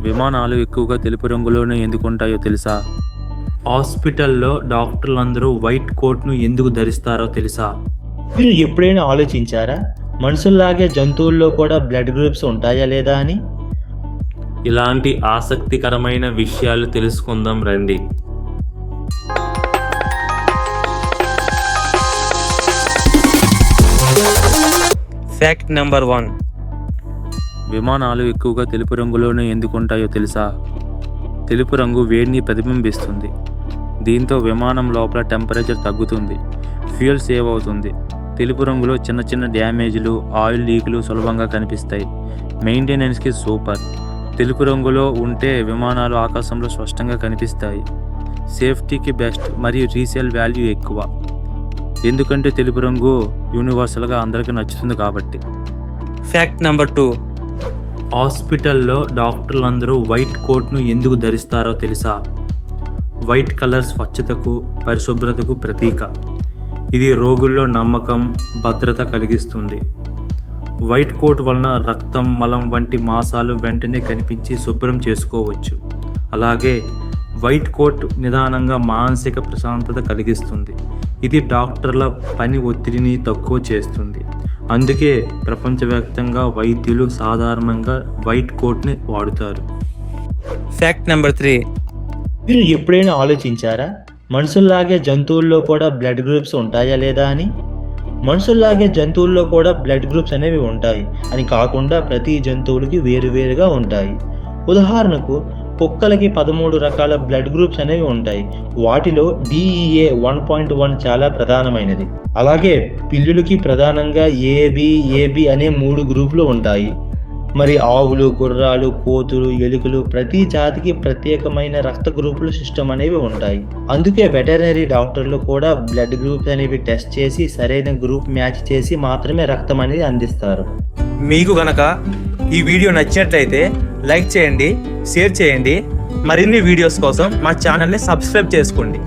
విమానాలు ఎక్కువగా తెలుపు రంగులోనే ఎందుకు ఉంటాయో తెలుసా? హాస్పిటల్లో డాక్టర్లందరూ వైట్ కోట్ను ఎందుకు ధరిస్తారో తెలుసా? మీరు ఎప్పుడైనా ఆలోచించారా మనుషుల్లాగే జంతువుల్లో కూడా బ్లడ్ గ్రూప్స్ ఉంటాయా లేదా అని? ఇలాంటి ఆసక్తికరమైన విషయాలు తెలుసుకుందాం రండి. Fact number 1. విమానాలు ఎక్కువగా తెలుపు రంగులోనే ఎందుకు ఉంటాయో తెలుసా? తెలుపు రంగు వేడిని ప్రతిబింబిస్తుంది. దీంతో విమానం లోపల టెంపరేచర్ తగ్గుతుంది, ఫ్యూయల్ సేవ్ అవుతుంది. తెలుపు రంగులో చిన్న చిన్న డ్యామేజ్లు, ఆయిల్ లీకులు సులభంగా కనిపిస్తాయి. మెయింటెనెన్స్కి సూపర్. తెలుపు రంగులో ఉంటే విమానాలు ఆకాశంలో స్పష్టంగా కనిపిస్తాయి. సేఫ్టీకి బెస్ట్ మరియు రీసేల్ వాల్యూ ఎక్కువ. ఎందుకంటే తెలుపు రంగు యూనివర్సల్గా అందరికీ నచ్చుతుంది కాబట్టి. Fact number 2. హాస్పిటల్లో డాక్టర్లందరూ వైట్ కోట్ను ఎందుకు ధరిస్తారో తెలుసా? వైట్ కలర్ స్వచ్ఛతకు, పరిశుభ్రతకు ప్రతీక. ఇది రోగుల్లో నమ్మకం, భద్రత కలిగిస్తుంది. వైట్ కోట్ వలన రక్తం, మలం వంటి మాసాలు వెంటనే కనిపించి శుభ్రం చేసుకోవచ్చు. అలాగే వైట్ కోట్ నిదానంగా మానసిక ప్రశాంతత కలిగిస్తుంది. ఇది డాక్టర్ల పని ఒత్తిడిని తక్కువ చేస్తుంది. అందుకే ప్రపంచవ్యాప్తంగా వైద్యులు సాధారణంగా వైట్ కోట్ని వాడుతారు. Fact number 3. మీరు ఎప్పుడైనా ఆలోచించారా మనుషుల్లాగే జంతువుల్లో కూడా బ్లడ్ గ్రూప్స్ ఉంటాయా లేదా అని? మనుషుల్లాగే జంతువుల్లో కూడా బ్లడ్ గ్రూప్స్ అనేవి ఉంటాయి అని కాకుండా ప్రతి జంతువులకి వేరువేరుగా ఉంటాయి. ఉదాహరణకు కుక్కలకి 13 రకాల బ్లడ్ గ్రూప్స్ అనేవి ఉంటాయి. వాటిలో DEA 1.1 చాలా ప్రధానమైనది. అలాగే పిల్లులకి ప్రధానంగా AB అనే 3 గ్రూపులు ఉంటాయి. మరి ఆవులు, గుర్రాలు, కోతులు, ఎలుకలు ప్రతి జాతికి ప్రత్యేకమైన రక్త గ్రూపుల సిస్టమ్ అనేవి ఉంటాయి. అందుకే వెటర్నరీ డాక్టర్లు కూడా బ్లడ్ గ్రూప్స్ అనేవి టెస్ట్ చేసి సరైన గ్రూప్ మ్యాచ్ చేసి మాత్రమే రక్తం అనేది అందిస్తారు. మీకు గనక ఈ వీడియో నచ్చినట్లయితే లైక్ చేయండి, షేర్ చేయండి. మరిన్ని వీడియోస్ కోసం మా ఛానల్ని సబ్స్క్రైబ్ చేసుకోండి.